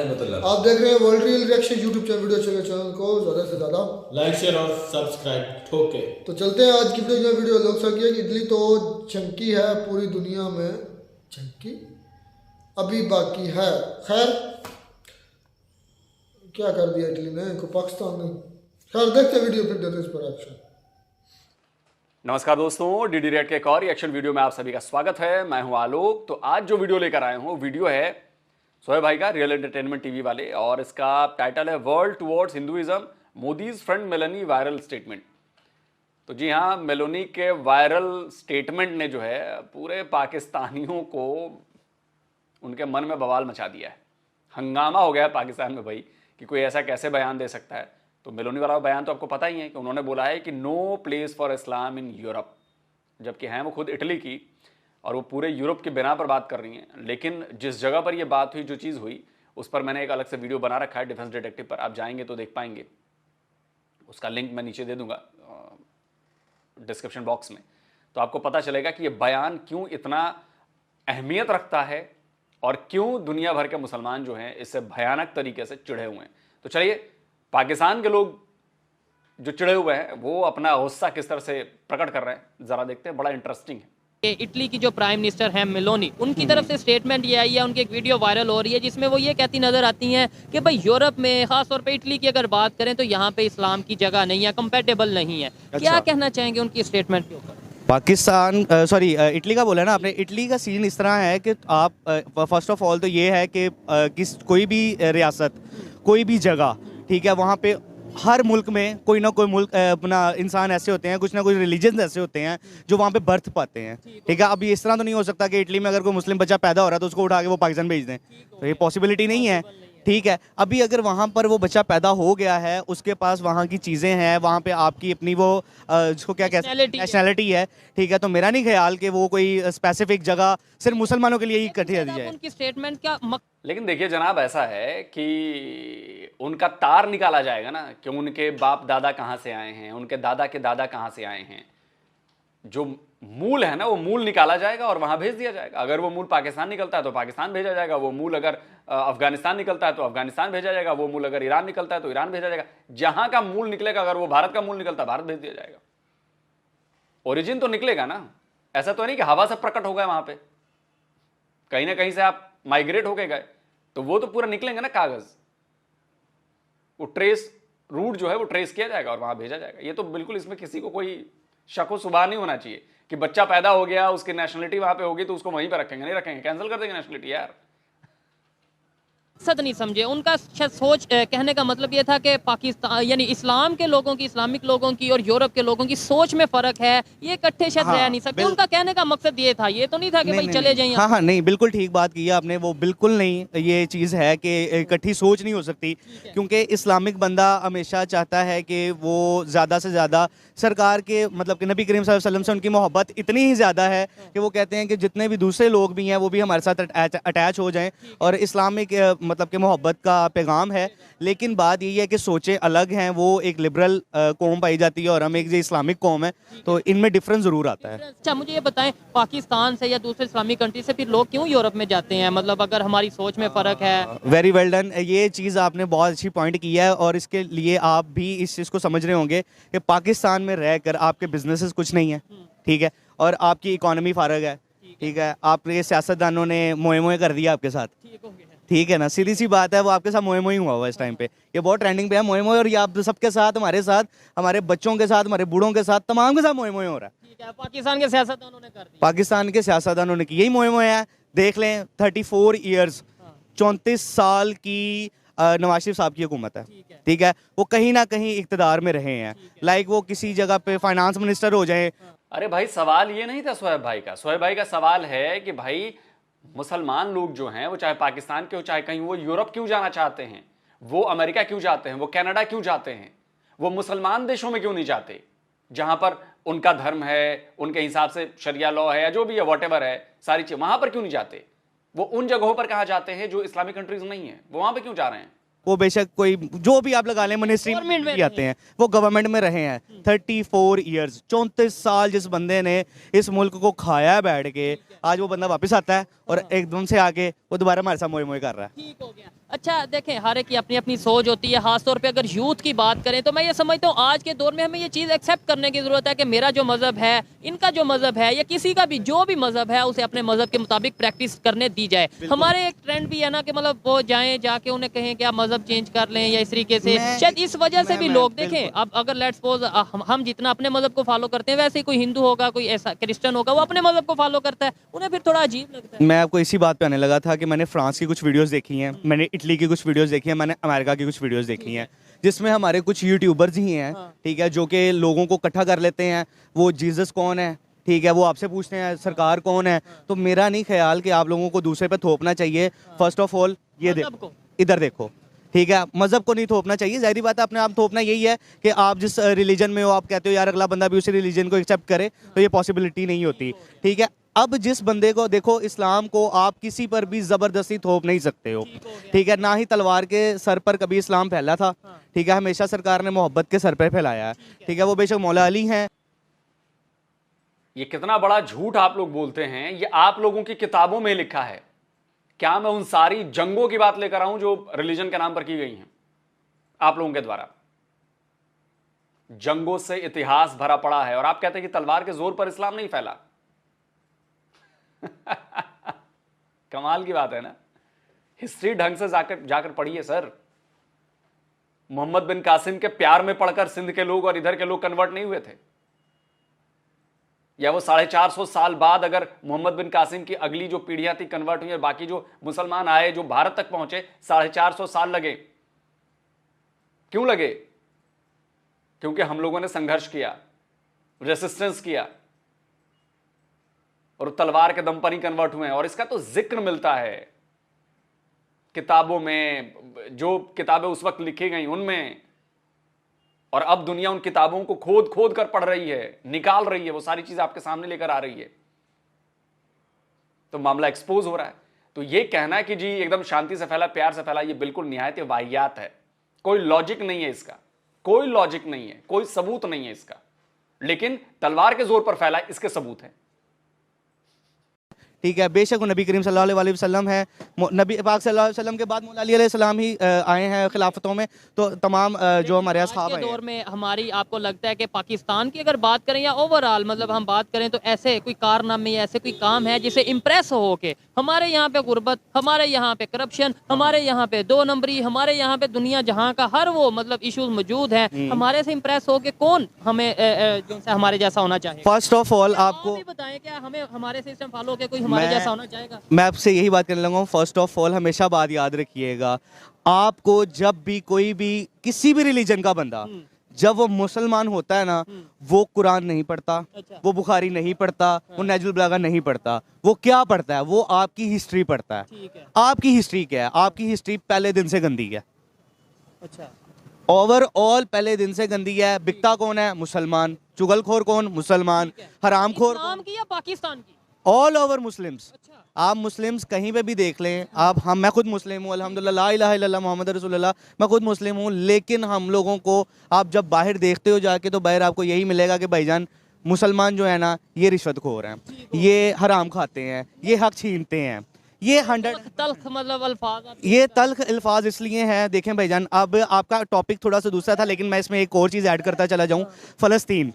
मतलब आप देख रहे हैं world real reaction YouTube channel को ज़्यादा से ज़्यादा लाइक शेयर और सब्सक्राइब ठोके। तो चलते हैं आज की वीडियो लोग सर की इडली तो चंकी है पूरी दुनिया में, चंकी अभी बाकी है। खैर क्या कर दिया इटली ने को पाकिस्तान ने। खैर देखते वीडियो फिर देते इस पर एक्शन। नमस्कार दोस्तों, डीडी रेड के एक और रिएक्शन वीडियो में आप सभी का स्वागत है। मैं हूं आलोक। तो आज जो वीडियो लेकर आए हूं वीडियो है सोहेब भाई का, रियल एंटरटेनमेंट टीवी वाले, और इसका टाइटल है world towards Hinduism, Modi's friend Melanie viral statement. तो जी हाँ, मेलोनी के वायरल स्टेटमेंट ने जो है पूरे पाकिस्तानियों को उनके मन में बवाल मचा दिया है। हंगामा हो गया है पाकिस्तान में भाई कि कोई ऐसा कैसे बयान दे सकता है। तो मेलोनी वाला बयान तो आपको पता ही है कि उन्होंने बोला है कि no place for Islam in Europe, जबकि हैं वो खुद इटली की और वो पूरे यूरोप के बिना पर बात कर रही हैं। लेकिन जिस जगह पर ये बात हुई, जो चीज़ हुई, उस पर मैंने एक अलग से वीडियो बना रखा है डिफेंस डिटेक्टिव पर, आप जाएंगे तो देख पाएंगे। उसका लिंक मैं नीचे दे दूंगा डिस्क्रिप्शन बॉक्स में, तो आपको पता चलेगा कि ये बयान क्यों इतना अहमियत रखता है और क्यों दुनिया भर के मुसलमान जो हैं इससे भयानक तरीके से चिढ़े हुए हैं। तो चलिए, पाकिस्तान के लोग जो चिढ़े हुए हैं वो अपना गुस्सा किस तरह से प्रकट कर रहे हैं, जरा देखते हैं। बड़ा इंटरेस्टिंग है। इटली की जो प्राइम मिनिस्टर हैं मेलोनी, उनकी तरफ से स्टेटमेंट ये आई है, उनकी एक वीडियो वायरल हो रही है जिसमें वो ये कहती नजर आती हैं कि भाई यूरोप में, खासतौर पे इटली की अगर बात करें तो यहाँ पे इस्लाम की जगह नहीं है, कंपेटेबल नहीं है। क्या कहना चाहेंगे उनकी स्टेटमेंट के ऊपर? पाकिस्तान इटली का बोला ना आपने। इटली का सीन इस तरह है कि आप फर्स्ट ऑफ ऑल तो ये है कि कोई भी रियासत, कोई भी जगह, ठीक है, वहाँ पे हर मुल्क में कोई ना कोई मुल्क अपना इंसान ऐसे होते हैं, कुछ ना कुछ रिलीजन ऐसे होते हैं जो वहाँ पे बर्थ पाते हैं, ठीक है। अभी इस तरह तो नहीं हो सकता कि इटली में अगर कोई मुस्लिम बच्चा पैदा हो रहा है तो उसको उठा के वो पाकिस्तान भेज दें, तो ये पॉसिबिलिटी नहीं है, ठीक है। अभी अगर वहाँ पर वो बच्चा पैदा हो गया है, उसके पास वहाँ की चीज़ें हैं, वहाँ पे आपकी अपनी वो जिसको क्या कहते हैं नेशनैलिटी है, ठीक है, तो मेरा नहीं ख्याल कि वो कोई स्पेसिफिक जगह सिर्फ मुसलमानों के लिए ही इकट्ठी दी जाए। उनकी स्टेटमेंट क्या लेकिन देखिए जनाब, ऐसा है कि उनका तार निकाला जाएगा ना कि उनके बाप दादा कहाँ से आए हैं, उनके दादा के दादा कहाँ से आए हैं। जो मूल है ना, वो मूल निकाला जाएगा और वहां भेज दिया जाएगा। अगर वो मूल पाकिस्तान निकलता है तो पाकिस्तान भेजा जाएगा, वो मूल अगर अफगानिस्तान निकलता है तो अफगानिस्तान भेजा जाएगा, वो मूल अगर ईरान निकलता है तो ईरान भेजा जाएगा। जहां का मूल निकलेगा, अगर वो भारत का मूल निकलता है, भारत भेज दिया जाएगा। ओरिजिन तो निकलेगा ना, ऐसा तो नहीं कि हवा से प्रकट हो गए, वहां पे कहीं ना कहीं से आप माइग्रेट होके गए, तो वो तो पूरा निकलेंगे ना कागज। वो ट्रेस रूट जो है वो ट्रेस किया जाएगा और वहां भेजा जाएगा। ये तो बिल्कुल, इसमें किसी को कोई शक सुबह नहीं होना चाहिए कि बच्चा पैदा हो गया, उसकी नेशनलिटी वहां पे होगी तो उसको वहीं पे रखेंगे। नहीं रखेंगे, कैंसिल कर देंगे नेशनलिटी यार। मकसद नहीं समझे उनका सोच। कहने का मतलब ये था कि पाकिस्तान यानी इस्लाम के लोगों की, इस्लामिक लोगों की और यूरोप के लोगों की सोच में फर्क है, ये इकट्ठे शायद रह नहीं सकते। उनका कहने का मकसद ये था, ये तो नहीं था कि भाई चले जाइए। हाँ, नहीं, बिल्कुल ठीक बात की आपने। वो बिल्कुल नहीं, ये चीज़ है कि इकट्ठी सोच नहीं हो सकती, क्योंकि इस्लामिक बंदा हमेशा चाहता है कि वो ज़्यादा से ज़्यादा सरकार के, मतलब कि नबी करीम सल्लल्लाहु अलैहि वसल्लम से उनकी मोहब्बत इतनी ही ज़्यादा है कि वो कहते हैं कि जितने भी दूसरे लोग भी हैं वो भी हमारे साथ अटैच हो जाएं, और इस्लामिक मतलब कि मोहब्बत का पैगाम है। लेकिन बात यही है कि सोचें अलग हैं। वो एक लिबरल कौम पाई जाती है और हम एक इस्लामिक कौम है, तो इनमें डिफरेंस ज़रूर आता है। अच्छा, मुझे ये बताएं, पाकिस्तान से या दूसरे इस्लामिक कंट्री से फिर लोग क्यों यूरोप में जाते हैं? मतलब अगर हमारी सोच में फ़र्क है। वेरी वेल डन, ये चीज़ आपने बहुत अच्छी पॉइंट की है, और इसके लिए आप भी इस चीज़ को समझ रहे होंगे कि पाकिस्तान में रहकर आपके बिजनेसेस कुछ नहीं है, ठीक है, और आपकी इकोनॉमी फारग है, ठीक है। आपके सियासतदानों ने मोए मोए कर दिया आपके साथ, ठीक है ना, सीधी सी बात है। वो आपके साथ मोए मोए हुआ हुआ इस टाइम पे, ये बहुत ट्रेंडिंग पे है मोए मोए, और ये आप सबके साथ, हमारे साथ, हमारे बच्चों के साथ, हमारे बूढ़ों के साथ, तमाम के साथ मोए मोए हो रहा है। ठीक है, पाकिस्तान के सियासतदानों ने कर दिया। पाकिस्तान के सियासतदानों ने की, यही मोए मोए है। देख लें, 34 ईयर्स, 34 साल की नवाज शरीफ साहब की हुकूमत है, ठीक है। वो कहीं ना कहीं इक़्तिदार में रहे हैं, लाइक वो किसी जगह पे फाइनेंस मिनिस्टर हो जाए। अरे भाई, सवाल ये नहीं था सोहेब भाई का। सोहेब भाई का सवाल है कि भाई मुसलमान लोग जो हैं, वो चाहे पाकिस्तान के हो चाहे कहीं, वो यूरोप क्यों जाना चाहते हैं, वो अमेरिका क्यों जाते हैं, वो कनाडा क्यों जाते हैं, वो मुसलमान देशों में क्यों नहीं जाते जहां पर उनका धर्म है, उनके हिसाब से शरिया लॉ है या जो भी है, वॉटेवर है, सारी चीज, वहां पर क्यों नहीं जाते? वो उन जगहों पर कहाँ जाते हैं जो इस्लामिक कंट्रीज नहीं है, वो वहां पर क्यों जा रहे हैं? वो बेशक कोई जो भी आप लगा लें, मिनिस्ट्री में आते हैं, वो गवर्नमेंट में रहे हैं 34 ईयर्स, 34 साल जिस बंदे ने इस मुल्क को खाया है बैठ के, आज वो बंदा वापस आता है और एकदम से आके वो दोबारा हमारे साथ मोए मोए कर रहा है। ठीक हो गया। अच्छा देखें, हर एक की अपनी अपनी सोच होती है, खासतौर पे अगर यूथ की बात करें तो मैं ये समझता हूँ आज के दौर में हमें ये चीज़ एक्सेप्ट करने की ज़रूरत है कि मेरा जो मज़हब है, इनका जो मज़हब है, या किसी का भी जो भी मज़हब है उसे अपने मज़हब के मुताबिक प्रैक्टिस करने दी जाए। हमारे एक ट्रेंड भी है ना कि मतलब वो जाएं, जाके उन्हें कहें कि आप मज़हब चेंज कर लें या इस तरीके से, शायद इस वजह से भी लोग देखें। अब अगर लेट्स सपोज हम जितना अपने मज़हब को फॉलो करते हैं, वैसे ही कोई हिंदू होगा, कोई ऐसा क्रिश्चियन होगा, वो अपने मज़हब को फॉलो करता है, उन्हें फिर थोड़ा अजीब लगता है। मैं आपको इसी बात पे आने लगा था कि मैंने फ्रांस की कुछ वीडियोस देखी हैं, मैंने इटली की कुछ वीडियोस देखी हैं, मैंने अमेरिका की कुछ वीडियोस देखी हैं, जिसमें हमारे कुछ यूट्यूबर्स ही हैं, ठीक है, जो कि लोगों को इकट्ठा कर लेते हैं। वो जीसस कौन है, ठीक है, वो आपसे पूछते हैं सरकार कौन है। तो मेरा नहीं ख्याल कि आप लोगों को दूसरे पे थोपना चाहिए। फर्स्ट ऑफ ऑल ये देखो, इधर देखो, ठीक है, मज़हब को नहीं थोपना चाहिए। ज़ाहिर बात है, अपने आप थोपना यही है कि आप जिस रिलीजन में हो, आप कहते हो यार अगला बंदा भी उसी रिलीजन को एक्सेप्ट करे, तो ये पॉसिबिलिटी नहीं होती, ठीक है। अब जिस बंदे को देखो, इस्लाम को आप किसी पर भी ज़बरदस्ती थोप नहीं सकते हो, ठीक है। ना ही तलवार के सर पर कभी इस्लाम फैला था, ठीक है, हमेशा सरकार ने मोहब्बत के सर पर फैलाया है, ठीक है। वो बेशक मौला अली हैं। ये कितना बड़ा झूठ आप लोग बोलते हैं, ये आप लोगों की किताबों में लिखा है। क्या मैं उन सारी जंगों की बात लेकर आऊं जो रिलीजन के नाम पर की गई हैं आप लोगों के द्वारा? जंगों से इतिहास भरा पड़ा है और आप कहते हैं कि तलवार के जोर पर इस्लाम नहीं फैला। कमाल की बात है ना। हिस्ट्री ढंग से जाकर पढ़िए सर। मोहम्मद बिन कासिम के प्यार में पढ़कर सिंध के लोग और इधर के लोग कन्वर्ट नहीं हुए थे? या वो 450 साल बाद अगर मोहम्मद बिन कासिम की अगली जो पीढ़ियां थी कन्वर्ट हुई और बाकी जो मुसलमान आए, जो भारत तक पहुंचे, 450 साल लगे। क्यों लगे? क्योंकि हम लोगों ने संघर्ष किया, रेसिस्टेंस किया, और तलवार के दम पर ही कन्वर्ट हुए हैं। और इसका तो जिक्र मिलता है किताबों में, जो किताबें उस वक्त लिखी गई उनमें, और अब दुनिया उन किताबों को खोद खोद कर पढ़ रही है, निकाल रही है, वो सारी चीज आपके सामने लेकर आ रही है। तो मामला एक्सपोज हो रहा है। तो ये कहना है कि जी एकदम शांति से फैला, प्यार से फैला, ये बिल्कुल निहायत वाहियात है। कोई लॉजिक नहीं है इसका, कोई लॉजिक नहीं है, कोई सबूत नहीं है इसका। लेकिन तलवार के जोर पर फैला, इसके सबूत है। ठीक है, बेशक वो नबी करीम सल्लल्लाहु अलैहि वसल्लम है। नबी पाक सल्लल्लाहु अलैहि वसल्लम के बाद मौला अली अलैहिस्सलाम ही आए हैं खिलाफतों में। तो तमाम जो हमारे असहाब के दौर में हमारी, आपको लगता है कि पाकिस्तान की अगर बात करें या ओवरऑल मतलब हम बात करें, तो ऐसे कोई कारनामे या ऐसे कोई काम है जिसे इम्प्रेस हो के हमारे यहाँ पे गुर्बत, हमारे यहाँ पे करप्शन, हमारे यहाँ पे 2 नंबरी, हमारे यहाँ पे दुनिया जहाँ का हर वो मतलब इश्यूज मौजूद है, हमारे से इम्प्रेस हो के कौन हमें जो हमारे जैसा होना चाहिए? फर्स्ट ऑफ ऑल आपको बताएं, क्या हमें हमारे सिस्टम फॉलो के कोई हमारे जैसा होना चाहेगा? मैं आपसे यही बात करने लगा हूँ। फर्स्ट ऑफ ऑल हमेशा बात याद रखिएगा, आपको जब भी कोई भी किसी भी रिलीजन का बंदा जब वो मुसलमान होता है ना, वो कुरान नहीं पढ़ता, वो बुखारी नहीं पढ़ता, वो नहजुल बलागा नहीं पढ़ता, वो क्या पढ़ता है? वो आपकी हिस्ट्री पढ़ता है। आपकी हिस्ट्री क्या है? आपकी हिस्ट्री पहले दिन से गंदी है। अच्छा, ओवरऑल पहले दिन से गंदी है। बिकता कौन है? मुसलमान। चुगलखोर कौन? मुसलमान। हरामखोर इस्लाम की या पाकिस्तान की? All over Muslims. आप मुस्लिम्स कहीं पे भी देख लें, आप हम मैं खुद मुस्लिम हूँ, अल्हम्दुलिल्लाह, ला इलाहा इल्लल्लाह मोहम्मद रसूलुल्लाह, मैं खुद मुस्लिम हूँ। लेकिन हम लोगों को आप जब बाहर देखते हो जाके, तो बाहर आपको यही मिलेगा कि भाईजान मुसलमान जो है ना, ये रिश्वतखोर हैं, ये हराम खाते हैं, ये हक छीनते हैं। ये 100 तल्ख मतलब अल्फाज, ये तल्ख अल्फाज इसलिए हैं। देखें भाईजान, अब आपका टॉपिक थोड़ा सा दूसरा था, लेकिन मैं इसमें एक और चीज़ ऐड करता चला जाऊँ। फ़लस्तीन,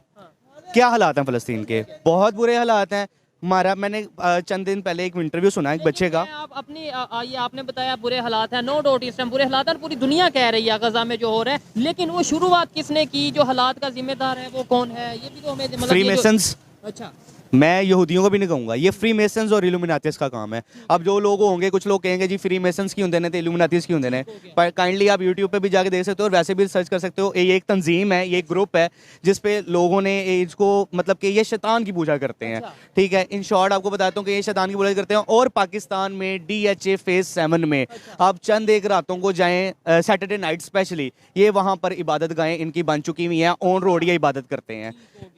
क्या हालात हैं फ़लस्तीन के? बहुत बुरे हालात हैं। मैंने चंद दिन पहले एक इंटरव्यू सुना एक बच्चे का। आप अपनी ये आपने बताया बुरे हालात हैं, नो डाउट इस टाइम बुरे हालात हैं, पूरी दुनिया कह रही है गजा में जो हो रहा है। लेकिन वो शुरुआत किसने की? जो हालात का जिम्मेदार है वो कौन है? ये भी तो हमें मतलब फ्रीमेसन्स। अच्छा, मैं यहूदियों को भी नहीं कहूँगा, ये फ्री मेसन्स और इल्यूमिनातीस का काम है। अब जो लोग होंगे, कुछ लोग कहेंगे जी फ्री मेसन्स की होंगे ने, तो इल्यूमिनातीस की होंगे ने, पर काइंडली आप यूट्यूब पे भी जाके देख सकते हो और वैसे भी सर्च कर सकते हो। ये एक तंजीम है, ये एक ग्रुप है जिसपे लोगों ने इसको मतलब कि ये शैतान की पूजा करते हैं। ठीक है, इन शॉर्ट आपको बताता हूँ कि ये शैतान की पूजा करते हैं। और पाकिस्तान में DHA फेज 7 में आप चंद एक रातों को जाएँ, सैटरडे नाइट स्पेशली, ये वहाँ पर इबादत गाहें इनकी बन चुकी हुई हैं, ऑन रोड ये इबादत करते हैं।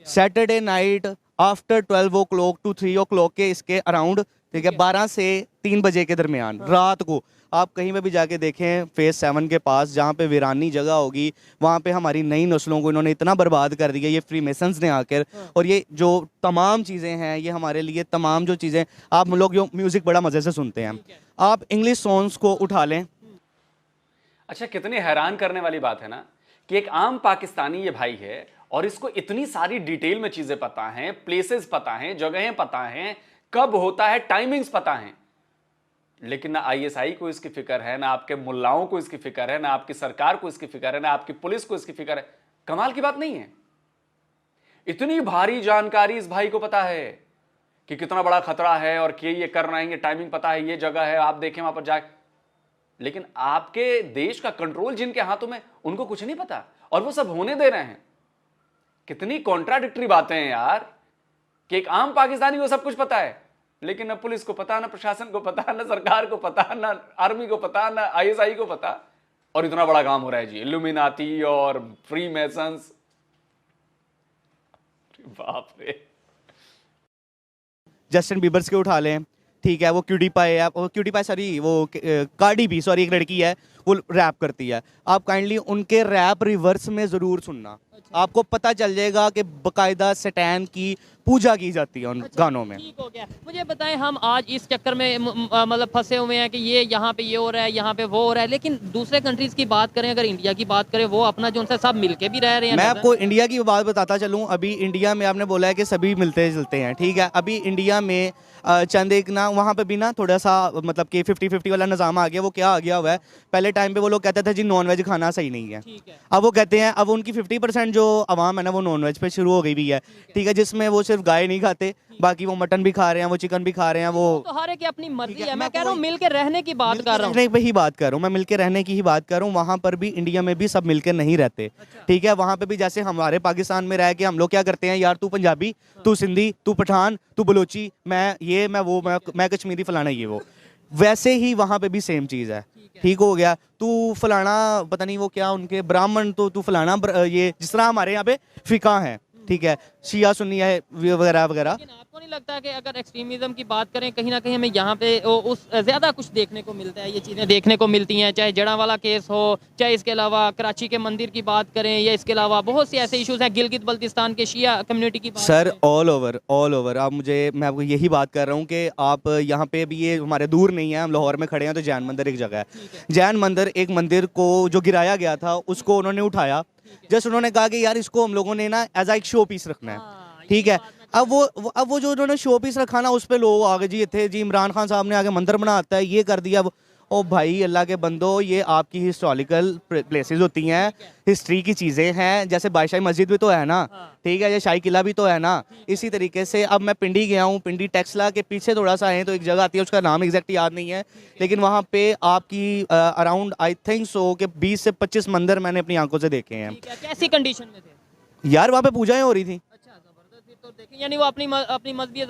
Saturday night after 12 o'clock to 3 o'clock के इसके अराउंड, ठीक है, 12 से 3 बजे के दरमियान रात को आप कहीं पे भी जाके देखें फेज़ 7 के पास जहाँ पे वीरानी जगह होगी, वहाँ पे हमारी नई नस्लों को इन्होंने इतना बर्बाद कर दिया ये फ्री मेसन्स ने आकर। और ये जो तमाम चीज़ें हैं ये हमारे लिए तमाम जो चीज़ें, आप लोग जो म्यूज़िक बड़ा मज़े से सुनते हैं, आप इंग्लिश सॉन्ग्स को उठा लें। अच्छा, कितनी हैरान करने वाली बात है ना कि एक आम पाकिस्तानी ये भाई है और इसको इतनी सारी डिटेल में चीजें पता हैं, प्लेसेस पता हैं, जगहें पता हैं, कब होता है, टाइमिंग्स पता हैं, लेकिन ना आईएसआई को इसकी फिक्र है, ना आपके मुल्लाओं को इसकी फिक्र है, ना आपकी सरकार को इसकी फिक्र है, ना आपकी पुलिस को इसकी फिक्र है। कमाल की बात नहीं है? इतनी भारी जानकारी इस भाई को पता है कि कितना बड़ा खतरा है और कि ये कर रहे हैं, टाइमिंग पता है, ये जगह है, आप देखें वहां पर जाए। लेकिन आपके देश का कंट्रोल जिनके हाथों में, उनको कुछ नहीं पता और वो सब होने दे रहे हैं। कितनी कॉन्ट्राडिक्टरी बातें हैं यार कि एक आम पाकिस्तानी को सब कुछ पता है, लेकिन ना पुलिस को पता, ना प्रशासन को पता, ना सरकार को पता, ना आर्मी को पता, ना आईएसआई को पता, और इतना बड़ा काम हो रहा है जी, इल्यूमिनाती और फ्री मेसन्स। बाप रे। जस्टिन बीबर्स के उठा लें, ठीक है, वो क्यूटीपाई सॉरी वो कार्डी बी, सॉरी एक लड़की है, वो रैप करती है। आप काइंडली उनके रैप रिवर्स में ज़रूर सुनना, आपको पता चल जाएगा कि बाकायदा सैतान की पूजा की जाती है उन गानों में। ठीक हो गया। मुझे बताएं, हम आज इस चक्कर में मतलब फंसे हुए हैं कि ये यहाँ पे ये हो रहा है, यहाँ पे वो हो रहा है, लेकिन दूसरे कंट्रीज की बात करें, अगर इंडिया की बात करें, वो अपना जो उनसे सब मिलके भी रह रहे हैं। मैं आपको इंडिया की बात बताता चलूँ। अभी इंडिया में आपने बोला है कि सभी मिलते जुलते हैं, ठीक है। अभी इंडिया में चंद एक ना वहाँ पे भी ना थोड़ा सा मतलब कि 50-50 वाला निज़ाम आ गया। वो क्या आ गया हुआ है, पहले टाइम पे वो लोग कहते थे जी नॉन वेज खाना सही नहीं है, अब वो कहते हैं, अब उनकी 50% जो आवाम है ना वो नॉन वेज पे शुरू हो गई भी है, ठीक है, जिसमें वो सिर्फ गाय नहीं खाते, बाकी वो मटन भी खा रहे हैं, वो चिकन भी खा रहे हैं। वो तो हर एक की अपनी मर्जी है। मैं कह रहा हूँ मिल के रहने की बात कर रहा हूँ, रहने पे ही बात कर रहा हूँ, मैं मिलके रहने की ही बात कर रहा हूँ। वहाँ पर भी इंडिया में भी सब मिलकर नहीं रहते, ठीक है। वहाँ पे भी जैसे हमारे पाकिस्तान में रह के हम लोग क्या करते हैं, यार तू पंजाबी, तू सिंधी, तू पठान, तू बलोची, मैं ये मैं वो मैं कश्मीरी, फलाना ये वो, वैसे ही वहाँ पे भी सेम चीज़ है, ठीक हो गया। तू फलाना पता नहीं वो क्या उनके ब्राह्मण, तो तू फलाना ये जिस तरह हमारे यहाँ पे फिका है, ठीक है, शिया सुन्नी है वगैरह वगैरह। लेकिन आपको नहीं लगता कि अगर एक्सट्रीमिज्म की बात करें, कहीं ना कहीं हमें यहाँ पे उस ज़्यादा कुछ देखने को मिलता है, ये चीज़ें देखने को मिलती हैं, चाहे जड़ावाला केस हो, चाहे इसके अलावा कराची के मंदिर की बात करें, या इसके अलावा बहुत से ऐसे इश्यूज हैं, गिलगित बल्तिस्तान के शिया कम्युनिटी की बात सर ऑल ओवर आप मैं आपको यही बात कर रहा हूँ कि आप यहाँ पे भी, ये हमारे दूर नहीं है, हम लाहौर में खड़े हैं, तो जैन मंदिर एक जगह है, जैन मंदिर, एक मंदिर को जो गिराया गया था उसको उन्होंने उठाया, जस्ट उन्होंने कहा कि यार इसको हम लोगों ने ना एज एक शो पीस रखना है, ठीक है। अब वो जो उन्होंने शो पीस रखा ना, उस पे लोग आगे जी थे जी, इमरान खान साहब ने आगे मंदिर बनाता है, ये कर दिया। ओ भाई अल्लाह के बंदो, ये आपकी हिस्टोरिकल प्लेसेस होती हैं, हिस्ट्री की चीज़ें हैं, जैसे बादशाही मस्जिद भी तो है ना, ठीक है, ये शाही किला भी तो है ना। इसी तरीके से अब मैं पिंडी गया हूँ, पिंडी टेक्सला के पीछे थोड़ा सा है तो एक जगह आती है, उसका नाम एग्जैक्ट याद नहीं है, लेकिन वहाँ पे आपकी अराउंड आई थिंक सो कि 20 से 25 मंदिर मैंने अपनी आंखों से देखे हैं। कैसी कंडीशन में थे यार वहाँ पे पूजाएं हो रही थी, तो देखें, यानी वो अपनी मजहबी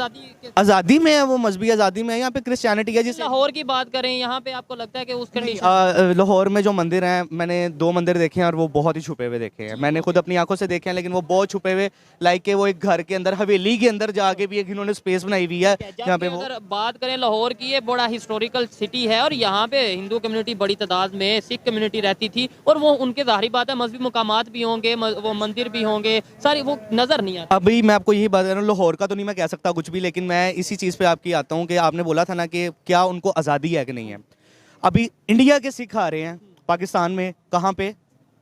आज़ादी में है, वो मजहबी आज़ादी में है। यहाँ पे क्रिश्चियनिटी है, जिसे लाहौर की बात करें, यहाँ पे आपको लगता है कि उस कंडीशन लाहौर में जो मंदिर हैं, मैंने 2 मंदिर देखे हैं और वो बहुत ही छुपे हुए देखे हैं, मैंने खुद अपनी आंखों से देखे हैं, लेकिन वो बहुत छुपे हुए, लाइक के वो एक घर के अंदर, हवेली के अंदर जाके भी एक इन्होंने स्पेस बनाई हुई है जहाँ पे वो। अगर बात करें लाहौर की, ये बड़ा हिस्टोरिकल सिटी है और यहाँ पे हिंदू कम्युनिटी बड़ी तादाद में, सिख कम्युनिटी रहती थी, और वो उनके जाहिर बात है मजहबी मुकामात भी होंगे, वो मंदिर भी होंगे, सारी वो नजर नहीं आती। अभी मैं आपको यही बात कर रहा हूँ, लाहौर का तो नहीं मैं कह सकता कुछ भी, लेकिन मैं इसी चीज़ पे आपकी आता हूँ कि आपने बोला था ना कि क्या उनको आज़ादी है कि नहीं है। अभी इंडिया के सिख आ रहे हैं पाकिस्तान में, कहाँ पे,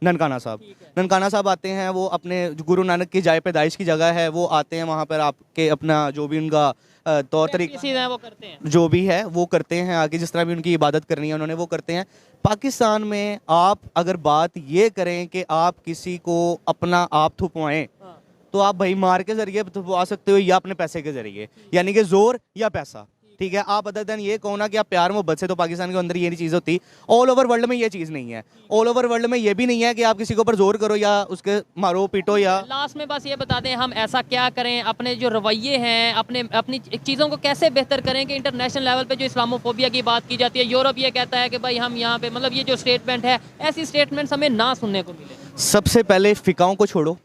ननकाना साहब आते हैं, वो अपने गुरु नानक की जाए पैदाइश की जगह है, वो आते हैं वहाँ पर, आपके अपना जो भी उनका तौर तरीका वो करते हैं, जो भी है वो करते हैं, आगे जिस तरह भी उनकी इबादत करनी है उन्होंने वो करते हैं। पाकिस्तान में आप अगर बात ये करें कि आप किसी को अपना आप थुपवाएं, तो आप भाई मार के जरिए आ सकते हो या अपने पैसे के जरिए, यानी कि जोर या पैसा, ठीक है। आप अदर देन ये कहो ना कि आप प्यार मोहब्बत से, तो पाकिस्तान के अंदर ये चीज़ होती, ऑल ओवर वर्ल्ड में ये चीज़ नहीं है। ऑल ओवर वर्ल्ड में ये भी नहीं है कि आप किसी के ऊपर जोर करो या उसके मारो पीटो। या लास्ट में बस ये बता दें, हम ऐसा क्या करें, अपने जो रवैये हैं, अपनी चीज़ों को कैसे बेहतर करें कि इंटरनेशनल लेवल पे जो इस्लामोफोबिया की बात की जाती है, यूरोप ये कहता है कि भाई हम यहाँ पे, मतलब ये जो स्टेटमेंट है, ऐसी स्टेटमेंट्स हमें ना सुनने को मिले। सबसे पहले फिकाओं को छोड़ो,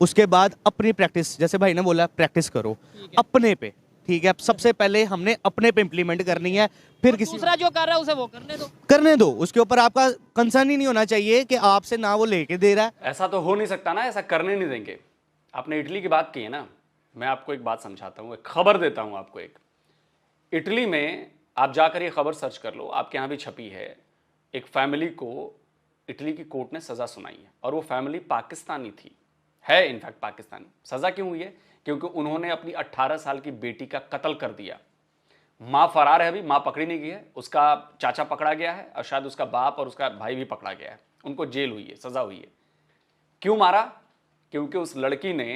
उसके बाद अपनी प्रैक्टिस, जैसे भाई ने बोला प्रैक्टिस करो अपने पे, ठीक है, सबसे पहले हमने अपने पे इम्प्लीमेंट करनी है, फिर किसी दूसरा जो कर रहा है उसे वो करने दो, उसके ऊपर आपका कंसर्न ही नहीं होना चाहिए कि आपसे ना वो लेके दे रहा है। ऐसा तो हो नहीं सकता ना, ऐसा करने नहीं देंगे। आपने इटली की बात की है ना, मैं आपको एक बात समझाता हूँ, एक खबर देता हूँ आपको। एक इटली में आप जाकर ये खबर सर्च कर लो, आपके यहाँ भी छपी है। एक फैमिली को इटली की कोर्ट ने सज़ा सुनाई है और वो फैमिली पाकिस्तानी थी, है इनफैक्ट पाकिस्तानी। सज़ा क्यों हुई है? क्योंकि उन्होंने अपनी 18 साल की बेटी का कत्ल कर दिया। माँ फरार है, अभी माँ पकड़ी नहीं गई है, उसका चाचा पकड़ा गया है और शायद उसका बाप और उसका भाई भी पकड़ा गया है। उनको जेल हुई है, सज़ा हुई है। क्यों मारा? क्योंकि उस लड़की ने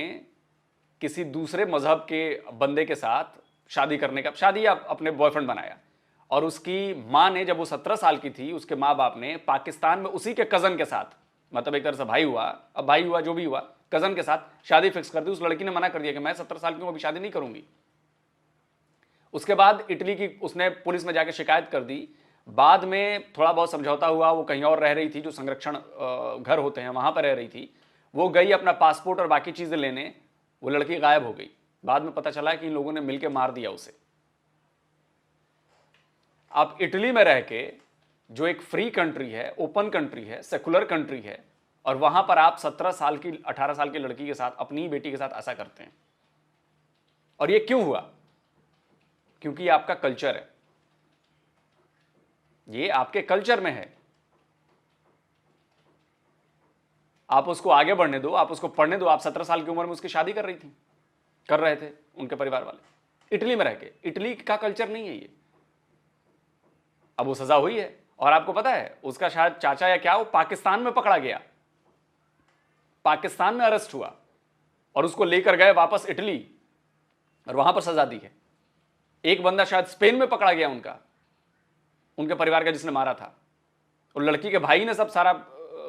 किसी दूसरे मजहब के बंदे के साथ शादी करने का, शादी या अपने बॉयफ्रेंड बनाया, और उसकी माँ ने, जब वो 17 साल की थी, उसके माँ बाप ने पाकिस्तान में उसी के कज़न के साथ, मतलब एक तरह से भाई हुआ, अब भाई हुआ जो भी हुआ, कज़न के साथ शादी फिक्स कर दी। उस लड़की ने मना कर दिया कि मैं 17 साल की हूँ, अभी शादी नहीं करूंगी। उसके बाद इटली की उसने पुलिस में जाके शिकायत कर दी। बाद में थोड़ा बहुत समझौता हुआ, वो कहीं और रह रही थी, जो संरक्षण घर होते हैं वहां पर रह रही थी। वो गई अपना पासपोर्ट और बाकी चीजें लेने, वो लड़की गायब हो गई। बाद में पता चला कि इन लोगों ने मिलकर मार दिया उसे। आप इटली में रह के, जो एक फ्री कंट्री है, ओपन कंट्री है, सेकुलर कंट्री है, और वहां पर आप 17 साल की 18 साल की लड़की के साथ, अपनी बेटी के साथ ऐसा करते हैं। और ये क्यों हुआ? क्योंकि ये आपका कल्चर है, ये आपके कल्चर में है। आप उसको आगे बढ़ने दो, आप उसको पढ़ने दो। आप 17 साल की उम्र में उसकी शादी कर रहे थे उनके परिवार वाले, इटली में रह के। इटली का कल्चर नहीं है ये। अब वो सजा हुई है, और आपको पता है उसका शायद चाचा या क्या, वो पाकिस्तान में पकड़ा गया, पाकिस्तान में अरेस्ट हुआ, और उसको लेकर गए वापस इटली, और वहां पर सजा दी है। एक बंदा शायद स्पेन में पकड़ा गया उनके परिवार का, जिसने मारा था। और लड़की के भाई ने सब सारा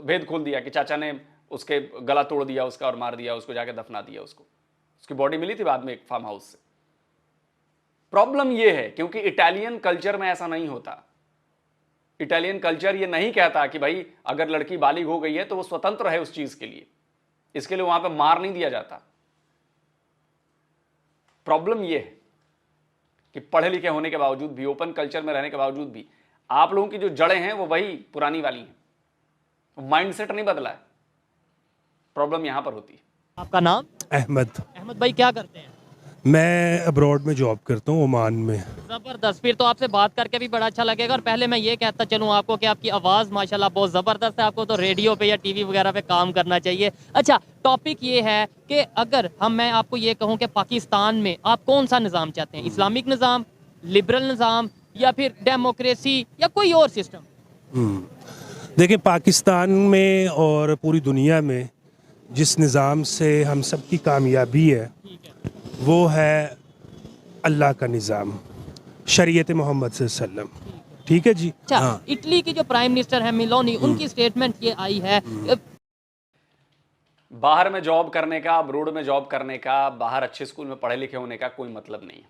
भेद खोल दिया कि चाचा ने उसके गला तोड़ दिया उसका और मार दिया उसको, जाके दफना दिया उसको। उसकी बॉडी मिली थी बाद में एक फार्म हाउस से। प्रॉब्लम यह है क्योंकि इटालियन कल्चर में ऐसा नहीं होता। इटालियन कल्चर ये नहीं कहता कि भाई अगर लड़की बालिग हो गई है तो वो स्वतंत्र है उस चीज के लिए, इसके लिए वहां पे मार नहीं दिया जाता। प्रॉब्लम ये है कि पढ़े लिखे होने के बावजूद भी, ओपन कल्चर में रहने के बावजूद भी, आप लोगों की जो जड़ें हैं वो वही पुरानी वाली हैं, माइंडसेट नहीं बदला है। प्रॉब्लम यहां पर होती है। आपका नाम? अहमद भाई क्या करते हैं? मैं अब्रॉड में जॉब करता हूँ, ओमान में। जबरदस्त, फिर तो आपसे बात करके भी बड़ा अच्छा लगेगा। और पहले मैं ये कहता चलूँ आपको कि आपकी आवाज़ माशाल्लाह बहुत ज़बरदस्त है, आपको तो रेडियो पे या टीवी वगैरह पे काम करना चाहिए। अच्छा, टॉपिक ये है कि अगर मैं आपको ये कहूँ कि पाकिस्तान में आप कौन सा निज़ाम चाहते हैं, इस्लामिक निज़ाम, लिबरल निज़ाम, या फिर डेमोक्रेसी, या कोई और सिस्टम? देखिए, पाकिस्तान में और पूरी दुनिया में जिस निज़ाम से हम सब की कामयाबी है वो है अल्लाह का निज़ाम, शरीयत मोहम्मद सल्लल्लाहु अलैहि वसल्लम। ठीक है जी। अच्छा, हाँ। इटली की जो प्राइम मिनिस्टर है मिलोनी, उनकी स्टेटमेंट ये आई है, बाहर में जॉब करने का, अब्रोड में जॉब करने का, बाहर अच्छे स्कूल में पढ़े लिखे होने का कोई मतलब नहीं है।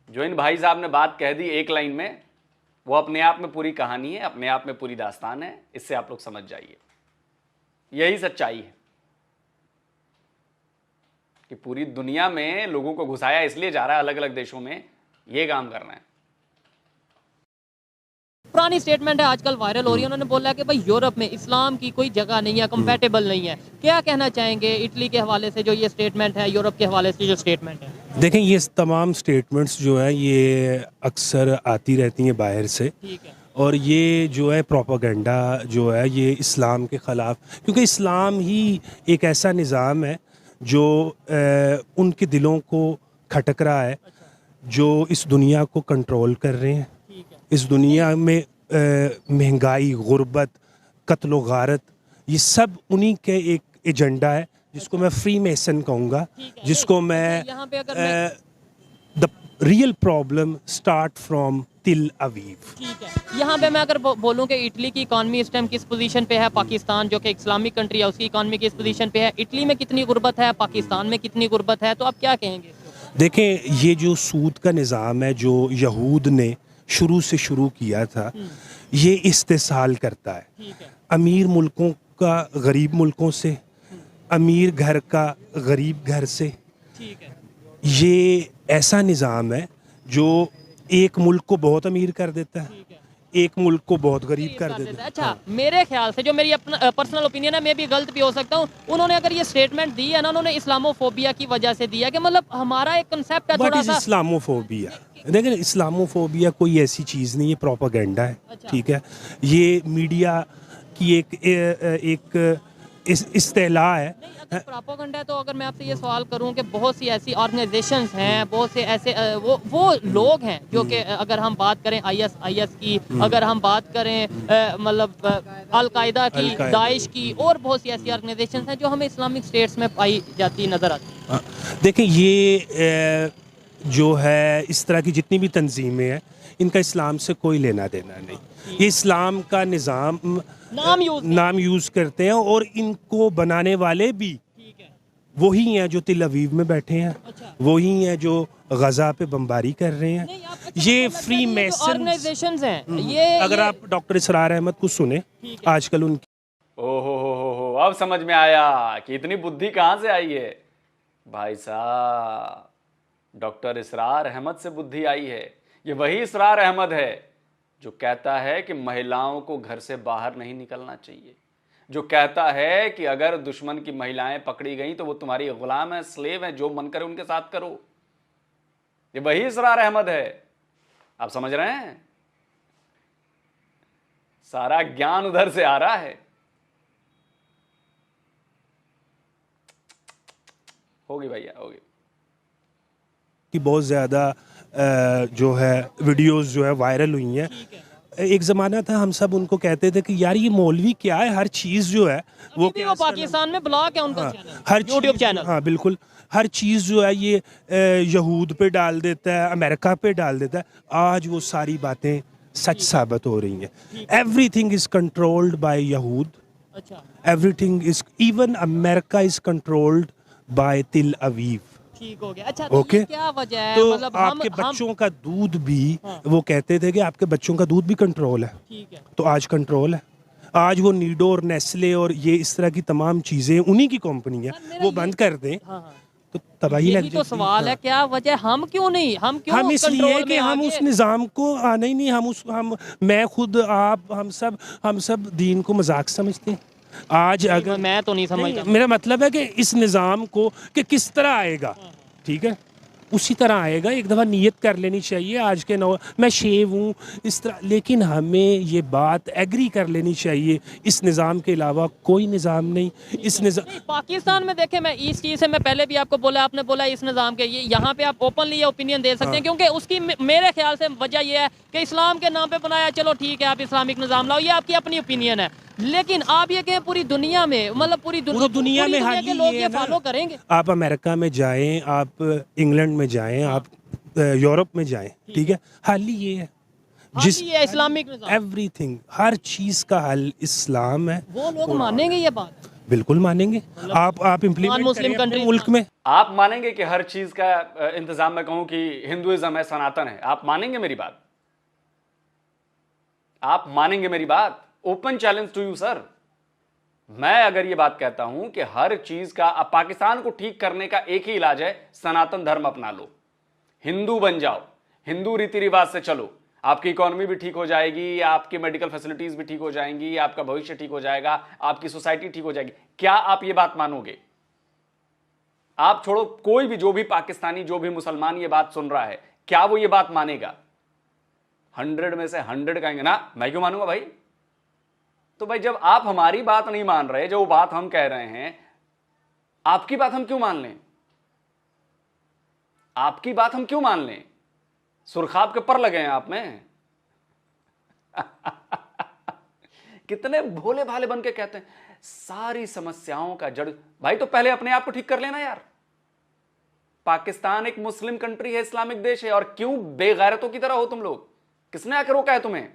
जो इन भाई साहब ने बात कह दी एक लाइन में, वो अपने आप में पूरी कहानी है, अपने आप में पूरी दास्तान है। इससे आप लोग समझ जाइए, यही सच्चाई है कि पूरी दुनिया में लोगों को घुसाया इसलिए जा रहा है, अलग अलग देशों में ये काम करना है। पुरानी स्टेटमेंट है, आजकल वायरल हो रही है। उन्होंने बोला है कि भाई यूरोप में इस्लाम की कोई जगह नहीं है, कंपैटिबल नहीं है। क्या कहना चाहेंगे इटली के हवाले से जो ये स्टेटमेंट है, यूरोप के हवाले से जो स्टेटमेंट है? देखें, ये तमाम स्टेटमेंट्स जो है ये अक्सर आती रहती हैं बाहर से, ठीक है, और ये जो है प्रोपेगेंडा जो है ये इस्लाम के ख़िलाफ़, क्योंकि इस्लाम ही एक ऐसा निज़ाम है जो उनके दिलों को खटक रहा है, जो इस दुनिया को कंट्रोल कर रहे हैं। इस दुनिया में महंगाई, गुर्बत, कत्ल व गारत, ये सब उन्हीं के एक एजेंडा है, जिसको मैं फ्री मेसन कहूँगा, जिसको मैं the real problem start from तिल अवीव। ठीक है, यहाँ पे मैं अगर बोलूँ कि इटली की इकॉनमी इस टाइम किस पोजीशन पे है, पाकिस्तान जो कि इस्लामिक कंट्री है उसकी इकॉनमी किस पोजीशन पे है, इटली में कितनी गुर्बत है, पाकिस्तान में कितनी गुर्बत है, तो आप क्या कहेंगे? देखें, ये जो सूद का निज़ाम है जो यहूद ने शुरू से शुरू किया था, ये इस्तेसाल करता है अमीर मुल्कों का गरीब मुल्कों से, अमीर घर का गरीब घर से। ठीक है, ये ऐसा निज़ाम है जो एक मुल्क को बहुत अमीर कर देता है, एक मुल्क को बहुत गरीब कर देता है। अच्छा, मेरे ख्याल से जो मेरी अपना पर्सनल ओपिनियन है, मैं भी गलत भी हो सकता हूँ, उन्होंने अगर ये स्टेटमेंट दी है ना, उन्होंने इस्लामोफोबिया की वजह से दिया कि मतलब हमारा एक कंसेप्ट है व्हाट थोड़ा इज सा। इस्लामोफोबिया? देखिए, इस्लामोफोबिया कोई ऐसी चीज़ नहीं है, प्रोपेगेंडा है। अच्छा। ठीक है, ये मीडिया की एक इस्तेला है। अगर प्रोपेगेंडा है तो अगर मैं आपसे ये सवाल करूं कि बहुत सी ऐसी ऑर्गेनाइजेशंस हैं, बहुत से ऐसे वो लोग हैं जो कि अगर हम बात करें आईएस की, अगर हम बात करें मतलब अल-कायदा की, दाइश की, और बहुत सी ऐसी ऑर्गेनाइजेशंस हैं जो हमें इस्लामिक स्टेट्स में पाई जाती नजर आती हैं। देखें, ये जो है इस तरह की जितनी भी तंजीमें हैं, इनका इस्लाम से कोई लेना देना नहीं। ये इस्लाम का निज़ाम नाम यूज़ करते हैं, और इनको बनाने वाले भी वही हैं जो तिल अवीव में बैठे हैं। अच्छा। वही हैं जो गजा पे बम्बारी कर रहे हैं। नहीं, आप ये फ्री मेसन ऑर्गेनाइजेशंस हैं ये अगर आप डॉक्टर इसरार अहमद को सुने, आजकल उनकी ओहो हो, अब समझ में आया कि इतनी बुद्धि कहां से आई है। भाई साहब, डॉक्टर इसरार अहमद से बुद्धि आई है। ये वही इसरार अहमद है जो कहता है कि महिलाओं को घर से बाहर नहीं निकलना चाहिए, जो कहता है कि अगर दुश्मन की महिलाएं पकड़ी गई तो वो तुम्हारी गुलाम है, स्लेव है, जो मन करे उनके साथ करो। ये वही इसरार अहमद है। आप समझ रहे हैं? सारा ज्ञान उधर से आ रहा है। होगी भैया, होगी। की बहुत ज़्यादा जो है वीडियोस जो है वायरल हुई हैं। एक ज़माना था, हम सब उनको कहते थे कि यार ये मौलवी क्या है, हर चीज़ जो है वो पाकिस्तान में ब्लॉक है उनका चैनल, हर यूट्यूब चैनल। हाँ बिल्कुल, हर चीज़ जो है ये यहूद पे डाल देता है, अमेरिका पे डाल देता है। आज वो सारी बातें सच साबित हो रही हैं। एवरीथिंग इज़ कंट्रोल्ड बाय यहूद, अच्छा, everything is, even America is controlled by तिल अवीव। ठीक हो गया। अच्छा, तो ओके, ये क्या वजह है? तो मतलब आपके बच्चों का दूध भी, वो कहते थे कि आपके बच्चों का दूध भी कंट्रोल है, ठीक है, तो आज कंट्रोल है। आज वो नीडो और नेस्ले और ये इस तरह की तमाम चीजें उन्हीं की कंपनी है, वो बंद कर दें तो तबाही लग यही तो जाती सवाल है, क्या वजह, हम क्यों नहीं, हम क्यों हम इसलिए कंट्रोल कि में हम आगे? उस निज़ाम को नहीं नहीं हम मैं खुद, आप, हम सब दीन को मजाक समझते हैं। आज अगर मैं तो नहीं समझता। मेरा मतलब है कि इस निज़ाम को कि किस तरह आएगा, ठीक है, उसी तरह आएगा। एक दफ़ा नियत कर लेनी चाहिए। आज के मैं शेव हूँ इस तरह, लेकिन हमें ये बात एग्री कर लेनी चाहिए, इस निज़ाम के अलावा कोई निज़ाम नहीं। इस निज़ाम पाकिस्तान में देखें, मैं इस चीज़ से मैं पहले भी आपको बोला, आपने बोला इस निज़ाम के, ये यहाँ पे आप ओपनली ये ओपिनियन दे सकते हैं, क्योंकि उसकी मेरे ख्याल से वजह ये है कि इस्लाम के नाम पे बनाया, चलो ठीक है आप इस्लामिक निज़ाम लाओ, ये आपकी अपनी ओपिनियन है। लेकिन आप ये कहें पूरी दुनिया में, मतलब पूरी दुनिया में हाल के लोग ये फॉलो करेंगे। आप अमेरिका में जाएं, आप इंग्लैंड में जाएं, आप यूरोप में जाएं, ठीक है, हल ही ये है। जिस ये इस्लामिक निज़ाम, एवरीथिंग, हर चीज का हल इस्लाम है। वो लोग मानेंगे ये बात? बिल्कुल मानेंगे। आप इम्प्लीमेंट मुस्लिम करें अपने कंट्री मुल्क में। आप मानेंगे कि हर चीज का इंतजाम, मैं कहूं कि हिंदुइज्म है, सनातन है, आप मानेंगे मेरी बात? आप मानेंगे मेरी बात? Open challenge to you sir. मैं अगर ये बात कहता हूं कि हर चीज का, अब पाकिस्तान को ठीक करने का एक ही इलाज है, सनातन धर्म अपना लो, हिंदू बन जाओ, हिंदू रीति रिवाज से चलो, आपकी इकोनॉमी भी ठीक हो जाएगी, आपकी मेडिकल फैसिलिटीज भी ठीक हो जाएंगी, आपका भविष्य ठीक हो जाएगा, आपकी सोसाइटी ठीक हो जाएगी। क्या आप ये बात मानोगे? आप छोड़ो, कोई भी, जो भी पाकिस्तानी, जो भी मुसलमान ये बात सुन रहा है, क्या वो ये बात मानेगा? 100 में से 100 कहेंगे ना, मैं क्यों मानूंगा भाई। तो भाई जब आप हमारी बात नहीं मान रहे, जो बात हम कह रहे हैं, आपकी बात हम क्यों मान लें? आपकी बात हम क्यों मान लें? सुरखाब के पर लगे हैं आप में। कितने भोले भाले बन के कहते हैं सारी समस्याओं का जड़। भाई तो पहले अपने आप को ठीक कर लेना यार। पाकिस्तान एक मुस्लिम कंट्री है, इस्लामिक देश है, और क्यों बेगैरतों की तरह हो तुम लोग? किसने आकर रोका है तुम्हें?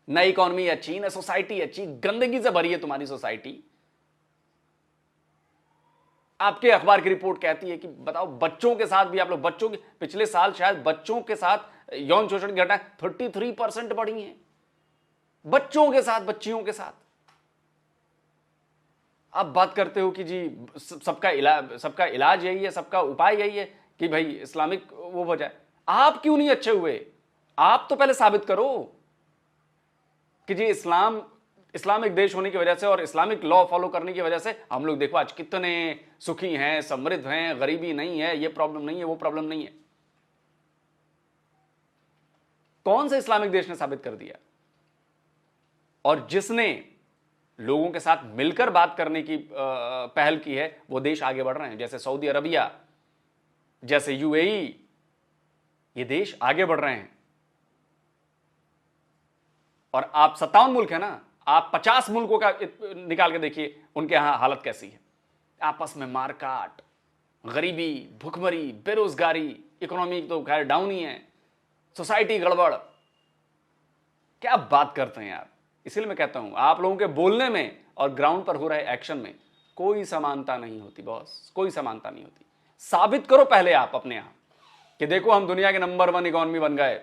न इकोनॉमी अच्छी, न सोसाइटी अच्छी, गंदगी से भरी है तुम्हारी सोसाइटी। आपके अखबार की रिपोर्ट कहती है कि बताओ, बच्चों के साथ भी आप लोग, बच्चों की पिछले साल शायद बच्चों के साथ यौन शोषण की घटनाएं 33% बढ़ी हैं, बच्चों के साथ, बच्चियों के साथ। आप बात करते हो कि जी सबका इलाज यही है, सबका उपाय यही है कि भाई इस्लामिक वो हो जाए। आप क्यों नहीं अच्छे हुए? आप तो पहले साबित करो कि जी इस्लामिक देश होने की वजह से और इस्लामिक लॉ फॉलो करने की वजह से हम लोग देखो आज कितने सुखी हैं, समृद्ध हैं, गरीबी नहीं है, ये प्रॉब्लम नहीं है, वो प्रॉब्लम नहीं है। कौन सा इस्लामिक देश ने साबित कर दिया? और जिसने लोगों के साथ मिलकर बात करने की पहल की है, वो देश आगे बढ़ रहे हैं। जैसे सऊदी अरबिया, जैसे यूएई, ये देश आगे बढ़ रहे हैं। और आप 57 मुल्क है ना, आप 50 मुल्कों का निकाल के देखिए उनके यहां हालत कैसी है। आपस में मारकाट, गरीबी, भुखमरी, बेरोजगारी, इकोनॉमी तो खैर डाउन ही है, सोसाइटी गड़बड़। क्या बात करते हैं यार। इसलिए मैं कहता हूं आप लोगों के बोलने में और ग्राउंड पर हो रहे एक्शन में कोई समानता नहीं होती बॉस, कोई समानता नहीं होती। साबित करो पहले आप अपने यहां कि देखो हम दुनिया के नंबर 1 इकोनॉमी बन गए,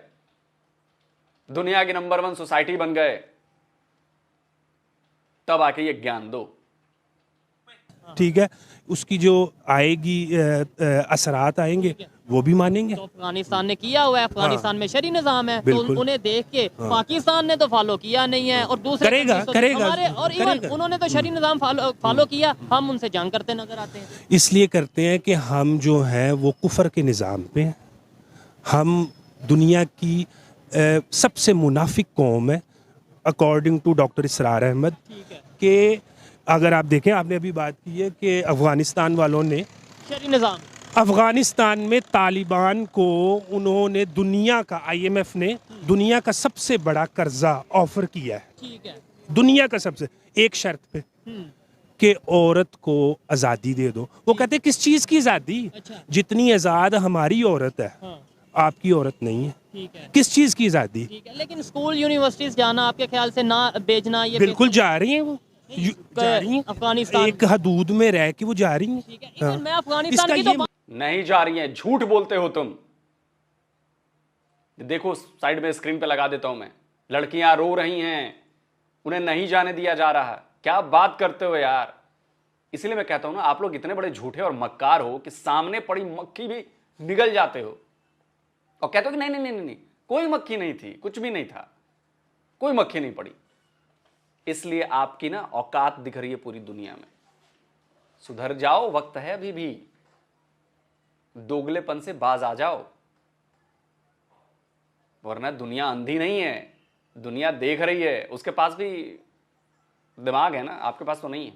दुनिया की नंबर 1 सोसाइटी बन गए, तब आके ये ज्ञान दो। ठीक है, उसकी जो आएगी असरात आएंगे वो भी मानेंगे। तो अफगानिस्तान ने किया हुआ है, अफगानिस्तान में शरी निजाम है, तो बिल्कुल। उन्हें देख के पाकिस्तान ने तो फॉलो किया नहीं है और दूसरे करेगा, countries तो करेगा, हमारे और इवन करेगा। उन्होंने तो शरी निजाम फॉलो किया, हम उनसे जंग करते नजर आते हैं। इसलिए करते हैं कि हम जो हैं वो कुफर के निज़ाम पे हैं। हम दुनिया की सबसे मुनाफिक कौम है अकॉर्डिंग टू डॉक्टर इसरार अहमद। कि अगर आप देखें, आपने अभी बात की है कि अफ़गानिस्तान वालों ने, शरी निजाम अफ़गानिस्तान में तालिबान को उन्होंने दुनिया का, IMF ने दुनिया का सबसे बड़ा कर्जा ऑफर किया है, ठीक है, दुनिया का सबसे, एक शर्त पे कि औरत को आज़ादी दे दो। वो कहते हैं किस चीज़ की आज़ादी? अच्छा। जितनी आज़ाद हमारी औरत है, हाँ, आपकी औरत नहीं है। ठीक है, किस चीज़ की आज़ादी? ठीक है। लेकिन स्कूल यूनिवर्सिटीज जाना आपके ख्याल से ना भेजना, ये बिल्कुल जा रही हैं वो, जा रही हैं अफगानिस्तान, एक हदूद में रह के वो जा रही हैं। ठीक है। इवन मैं अफगानिस्तान इसका की ये तो नहीं जा रही हैं, झूठ बोलते हो तुम। देखो साइड में स्क्रीन पे लगा देता हूं मैं, लड़कियां रो रही हैं, उन्हें नहीं जाने दिया जा रहा। क्या बात करते हो यार। इसलिए मैं कहता हूं ना, आप लोग इतने बड़े झूठे और मक्कार हो कि सामने पड़ी मक्खी भी निगल जाते हो और कहते हो कि नहीं नहीं नहीं नहीं, कोई मक्खी नहीं थी, कुछ भी नहीं था, कोई मक्खी नहीं पड़ी। इसलिए आपकी ना औकात दिख रही है पूरी दुनिया में। सुधर जाओ, वक्त है अभी भी, दोगलेपन से बाज आ जाओ, वरना दुनिया अंधी नहीं है, दुनिया देख रही है, उसके पास भी दिमाग है ना, आपके पास तो नहीं है।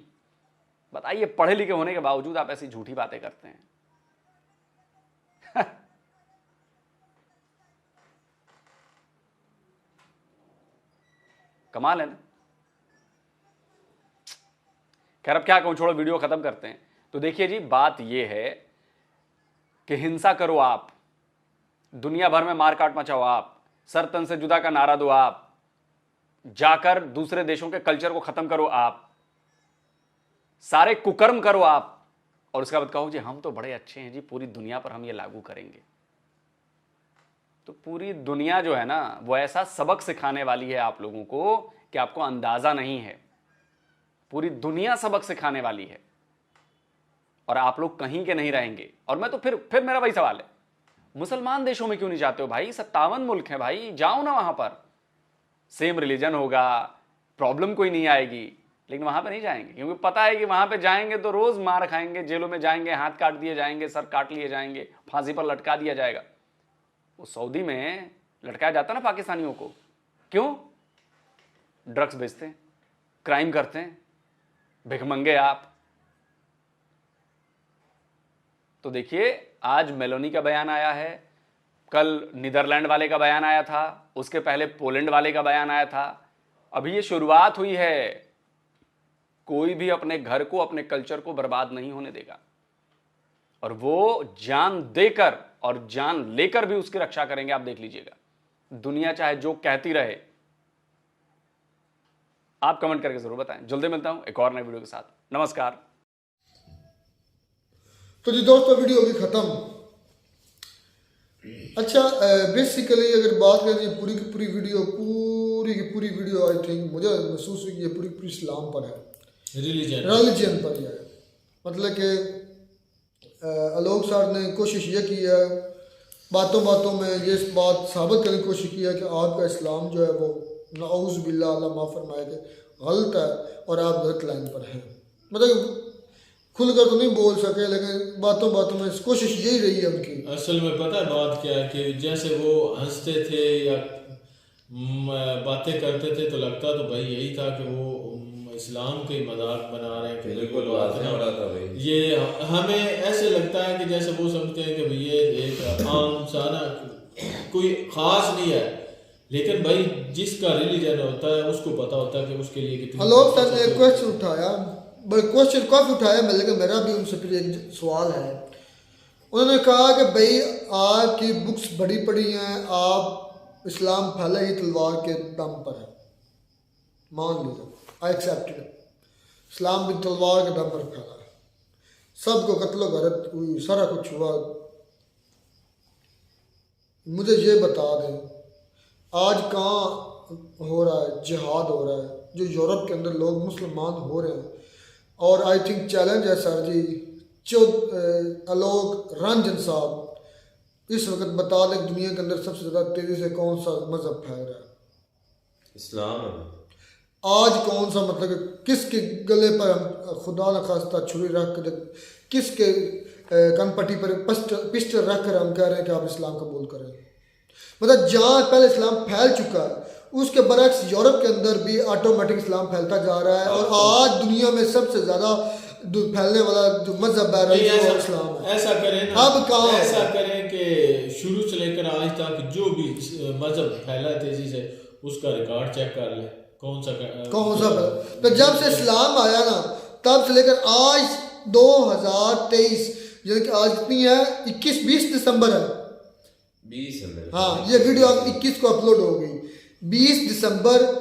बताइए, पढ़े लिखे होने के बावजूद आप ऐसी झूठी बातें करते हैं। कमाल है ना। खैर अब क्या कहूं, छोड़ो, वीडियो खत्म करते हैं। तो देखिए जी, बात यह है कि हिंसा करो आप, दुनिया भर में मारकाट मचाओ आप, सर तन से जुदा का नारा दो आप, जाकर दूसरे देशों के कल्चर को खत्म करो आप, सारे कुकर्म करो आप, और उसके बाद कहो जी हम तो बड़े अच्छे हैं जी, पूरी दुनिया पर हम ये लागू करेंगे। तो पूरी दुनिया जो है ना, वो ऐसा सबक सिखाने वाली है आप लोगों को कि आपको अंदाजा नहीं है। पूरी दुनिया सबक सिखाने वाली है और आप लोग कहीं के नहीं रहेंगे। और मैं तो फिर मेरा वही सवाल है, मुसलमान देशों में क्यों नहीं जाते हो भाई? 57 मुल्क हैं भाई, जाओ ना वहां पर, सेम रिलीजन होगा, प्रॉब्लम कोई नहीं आएगी। लेकिन वहां पे नहीं जाएंगे, क्योंकि पता है कि वहां पे जाएंगे तो रोज मार खाएंगे, जेलों में जाएंगे, हाथ काट दिए जाएंगे, सर काट लिए जाएंगे, फांसी पर लटका दिया जाएगा। वो सऊदी में लटकाया जाता ना पाकिस्तानियों को, क्यों? ड्रग्स बेचते हैं, क्राइम करते हैं, भिखमंगे आप। तो देखिए, आज मेलोनी का बयान आया है, कल नीदरलैंड वाले का बयान आया था, उसके पहले पोलैंड वाले का बयान आया था। अभी ये शुरुआत हुई है। कोई भी अपने घर को, अपने कल्चर को बर्बाद नहीं होने देगा, और वो जान देकर और जान लेकर भी उसकी रक्षा करेंगे। आप देख लीजिएगा, दुनिया चाहे जो कहती रहे। आप कमेंट करके जरूर बताएं। जल्दी मिलता हूं एक और नए वीडियो के साथ। नमस्कार। तो जी दोस्तों, वीडियो भी खत्म। अच्छा, बेसिकली अगर बात करें जी, पूरी की पूरी वीडियो आई थिंक मुझे महसूस हुई कि ये पूरी इस्लाम पर है। रिलीजन पर ही है। मतलब कि आलोक सर ने कोशिश ये की है, बातों बातों में ये बात साबित करने की कोशिश की है कि आपका इस्लाम जो है वो नाउज़ बिल्लाह, अल्लाह माफ़ फरमाए कि गलत है और आप गलत लाइन पर हैं। मतलब खुलकर तो नहीं बोल सके, लेकिन बातों बातों में कोशिश यही रही है उनकी। असल में पता है बात क्या है कि जैसे वो हंसते थे या बातें करते थे तो लगता तो भाई यही था कि वो इस्लाम के मजाक बना रहे हैं कि बिल्कुल वाज़ेह हो रहा था भाई। ये हमें ऐसे लगता है कि जैसे वो समझते हैं कि भाई ये एक आम सा ना कोई खास नहीं है, लेकिन भाई जिसका रिलीजन होता है उसको पता होता है कि उसके लिए कितनी। आलोक सर ने एक क्वेश्चन उठाया, क्वेश्चन काफ़ी उठाया, लेकिन मेरा भी उनसे फिर एक सवाल है। उन्होंने कहा कि भाई आपकी बुक्स बड़ी पड़ी हैं, आप इस्लाम फैला ही तलवार के दम पर है, मान लीजिए आई एक्सेप्टेड, इस्लाम भी तलवार के दम पर फैला है, सबको कत्लो गरत हुई, सारा कुछ हुआ। मुझे ये बता दें आज कहाँ हो रहा है जिहाद हो रहा है, जो यूरोप के अंदर लोग मुसलमान हो रहे हैं। और आई थिंक चैलेंज है सर जी, आलोक रंजन साहब इस वक्त बता दें दुनिया के अंदर सबसे ज़्यादा तेज़ी से कौन सा मज़हब फैल रहा है? इस्लाम है। आज कौन सा, मतलब कि किसके गले पर हम खुदा न खास्ता छुरी रख कर, किसके कनपट्टी पर पिस्टल रख कर हम कह रहे हैं कि आप इस्लाम कबूल करें? मतलब जहाँ पहले इस्लाम फैल चुका है उसके बरक्स यूरोप के अंदर भी ऑटोमेटिक इस्लाम फैलता जा रहा है। और आज दुनिया में सबसे ज़्यादा फैलने वाला जो मजहब है वो इस्लाम है। ऐसा करें ना, अब कहाँ ऐसा करें कि शुरू से लेकर आज तक जो भी मजहब फैला है तेजी से उसका रिकॉर्ड चेक कर ले, कौन सा तो जब से इस्लाम आया ना तब से लेकर आज 2023, यानी कि आज कितनी है 20 दिसंबर है, 20 है। हाँ ये वीडियो अब 21 को अपलोड हो गई। 20 दिसंबर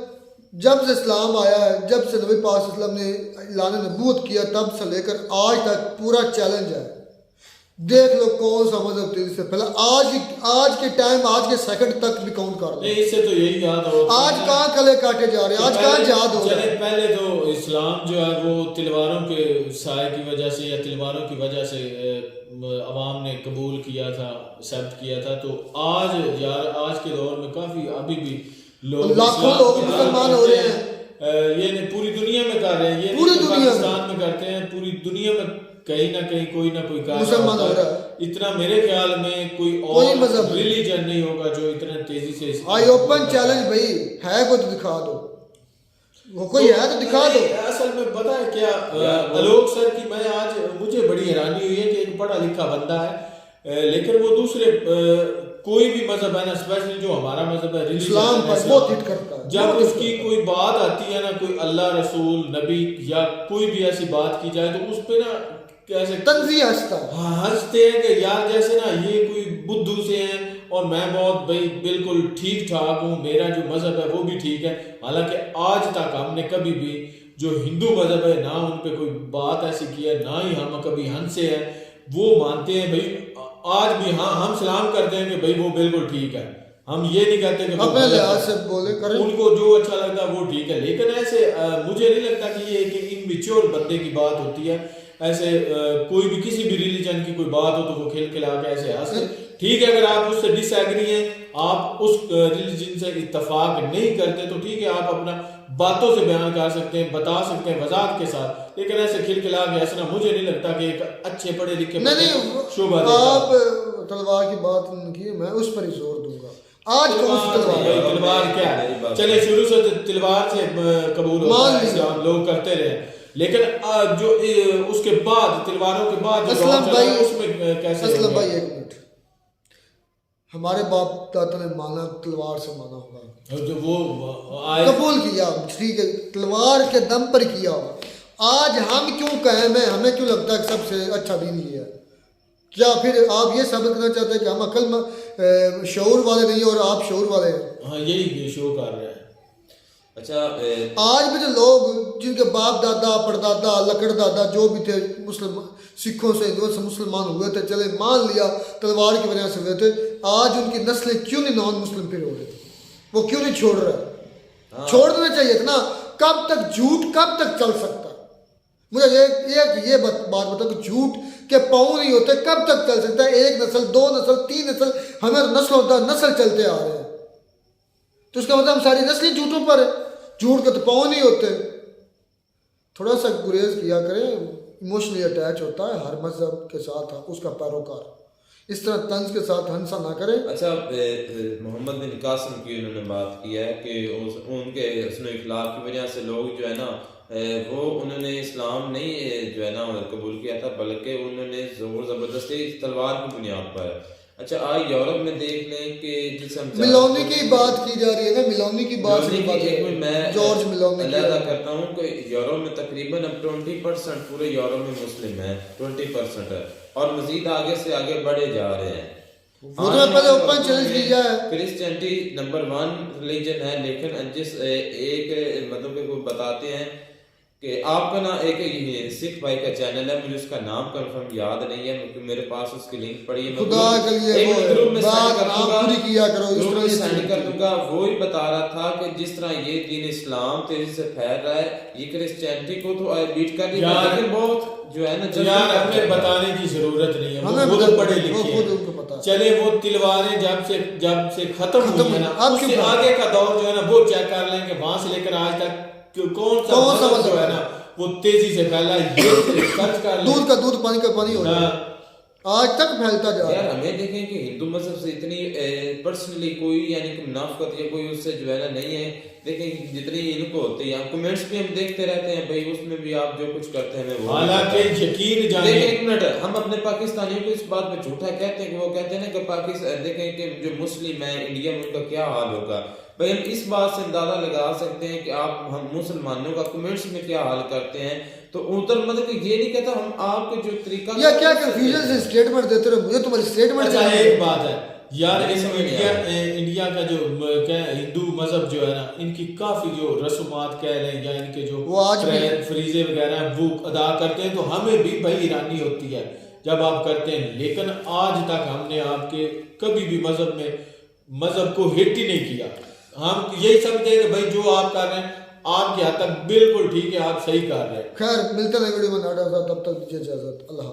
जब से इस्लाम आया है, जब से नबी पाक सल्लल्लाहु अलैहि वसल्लम ने लाने नबूवत किया तब से लेकर आज तक पूरा चैलेंज है। देख लो कौन सा मजहब तेजी से पहला आज के टाइम, आज के सेकंड तक भी काउंट कर लो। इससे तो यही याद हो, आज कहाँ कले काटे जा रहे हैं, आज कहाँ जिहाद हो रहा है। पहले तो इस्लाम जो है वो तलवारों के साय की वजह से या तलवारों की वजह से अवाम ने कबूल किया था, एक्सेप्ट किया था। तो आज यार आज के दौर में काफी अभी भी लोग लाखों लोग मुसलमान हो रहे हैं। ये पूरी दुनिया में कर रहे हैं, ये पूरी दुनिया पाकिस्तान में करते हैं, पूरी दुनिया में कहीं ना कहीं कोई ना कोई मुसलमान हो रहा है। इतना मेरे ख्याल में कोई और रिलीजन नहीं होगा जो इतना तेजी से। आई ओपन चैलेंज भाई है, को तो दिखा दो, वो कोई है तो दिखा दो। असल में पता है क्या आलोक सर की मैं आज मुझे बड़ी हैरानी हुई है कि एक पढ़ा लिखा बंदा है लेकिन वो दूसरे कोई भी मजहब है ना, स्पेशली जो हमारा मजहब है इस्लाम पर बहुत हिट करता है। जब उसकी कोई बात आती है ना, कोई अल्लाह रसूल नबी या कोई भी ऐसी बात की जाए तो उस पे ना कैसे तंज़ीह हंसता है। हाँ हंसते हैं कि यार जैसे ना ये कोई बुद्धू से हैं और मैं बहुत भाई बिल्कुल ठीक ठाक हूँ, मेरा जो मजहब है वो भी ठीक है। हालांकि आज तक हमने कभी भी जो हिंदू मजहब है ना उन पे कोई बात ऐसी की है, ना ही हम कभी हंसे हैं। वो मानते हैं भाई, आज भी हाँ हम सलाम करते हैं कि भाई वो बिल्कुल ठीक है, हम ये नहीं कहते कि अपने लिहाज से बोले करें, उनको जो अच्छा लगता है वो ठीक है। लेकिन ऐसे मुझे नहीं लगता कि ये एक इनमेच्योर बंदे की बात होती है। ऐसे कोई भी किसी भी रिलीजन की कोई बात हो तो वो खिलखिला के ऐसे हंसते। ठीक है, अगर आप उससे डिसएग्री हैं, आप उस रिलीजन से इत्तेफाक नहीं करते तो ठीक है, आप अपना बातों से बयान कर सकते हैं, बता सकते हैं वजाहत के साथ। लेकिन ऐसे खिलखिला के हंसना मुझे नहीं लगता कि एक अच्छे पढ़े लिखे शोभा देता। आप तलवार की बात की, मैं उस पर ही जोर दूंगा। आज कौन सी तलवार क्या है? चले शुरू से तलवार से कबूल होता है, इस्लाम लोग करते रहे, लेकिन जो उसके बाद तलवारों के बाद असलम भाई, उसमें कैसे? असलम भाई एक मिनट, हमारे बाप दादा ने माना तलवार से माना होगा, जो वो कबूल किया, ठीक है, तलवार के दम पर किया। आज हम क्यों कायम है? हमें क्यों लगता है कि सबसे अच्छा दीन ये है? क्या फिर आप ये साबित करना चाहते हैं कि हम अकल में शऊर वाले नहीं और आप शऊर वाले हैं? हाँ यही शो कर रहे हैं। अच्छा आज भी जो लोग जिनके बाप दादा परदादा लकड़ दादा जो भी थे मुसलमान, सिखों से हिंदुओं से मुसलमान हुए थे, चले मान लिया तलवार की वजह से हुए थे, आज उनकी नस्लें क्यों नहीं नॉन मुस्लिम फिर हो रही? वो क्यों नहीं छोड़ रहे? छोड़ देना चाहिए था ना। कब तक झूठ कब तक चल सकता? मुझे ये बात बताओ कि झूठ के पाँव नहीं होते कब तक चल सकता है? एक नस्ल, दो नस्ल, तीन नस्ल, हमें तो नस्ल होता है, नस्ल चलते आ रहे हैं, तो इसका मतलब हम सारी नस्ल ही झूठों पर है। झूठ के तो पाँव नहीं होते। थोड़ा सा गुरेज किया करें, इमोशनली अटैच होता है हर मजहब के साथ उसका पैरोकार, इस तरह तंज के साथ हंसा ना करें। अच्छा, मोहम्मद बिन कासिम की उन्होंने बात की है कि उनके हुस्न इखलाक की वजह से लोग जो है ना वो उन्होंने इस्लाम नहीं जो है ना कबूल किया था, बल्कि उन्होंने जोर ज़बरदस्ती तलवार की बुनियाद पर। अच्छा, आज यूरोप में देख लें कि जिस हम मिलोनी की बात की जा रही है ना, मिलोनी की बात मैं जॉर्ज मिलोनी अलहदा करता हूँ कि यूरोप में तकरीबन अब 20% पूरे यूरोप में मुस्लिम है, 20% है, और मजीद आगे से आगे बढ़े जा रहे हैं। वो तो पहले ओपन चैलेंज किया है। क्रिश्चियनिटी नंबर 1 रिलीजन है, लेकिन जिस एक मतलब कि वो बताते हैं कि आपका ना एक सिख भाई का चैनल है, मुझे उसका नाम कंफर्म याद नहीं है, क्योंकि मेरे पास उसकी लिंक पड़ी है, खुदा के लिए वो ग्रुप में बात आप पूरी किया करो, इस तरह से सेंड कर दूंगा। वो ही बता रहा था कि जिस तरह ये दीन इस्लाम तेजी से फैल रहा है, ये क्रिश्चियनिटी को तो बीट कर रही है, लेकिन बहुत जो है ना यार हमें बताने की जरूरत नहीं है, वो खुद पढ़े लिखे हैं। चले वो तलवारें जब से खत्म हुई है ना, उसके आगे का दौर जो है ना वो चेक कर लें कि वहां से लेकर आज तक कौन सा मजहब जो है ना वो तेजी से फैला, ये सर्च कर लें। दूध का दूध पानी का पानी हो रहा है, आज तक फैलता जा रहा है। यार हमें देखें कि हिंदू मजहब से इतनी पर्सनली कोई यानी कि मुनाफकत या कोई उससे जो है ना नहीं है। देखें जितनी इनको होती है, कमेंट्स भी हम देखते रहते हैं भाई, उसमें भी आप जो कुछ करते हैं वो हालांकि यकीन जानिए। देखें एक मिनट, हम अपने पाकिस्तानियों को इस बात में झूठा कहते हैं कि वो कहते हैं ना कि पाकिस्तान देखें कि जो मुस्लिम है इंडिया में उनका क्या हाल होगा। भाई हम इस बात से अंदाजा लगा सकते हैं कि आप हम मुसलमानों का कमेंट्स में क्या हाल करते हैं, तो उधर मतलब कि ये नहीं कहता हम आपके जो तरीका या क्या कंफ्यूजन से स्टेटमेंट देते रहो, मुझे तुम्हारी स्टेटमेंट अच्छा एक बात है यार, इंडिया का जो हिंदू मजहब जो है ना, इनकी काफी जो रसूमात कह लें या इनके जो फरीजे वगैरह हैं वो अदा करते हैं, तो हमें भी भाई हैरानी होती है जब आप करते हैं। लेकिन आज तक हमने आपके कभी भी मजहब को हिट ही नहीं किया। हम यही समझते हैं कि भाई जो आप कर रहे हैं आपके हद तक बिल्कुल ठीक है, आप सही कर रहे हैं। खैर मिलते हैं वीडियो में, तब तक दीजिए इजाजत, अल्लाह।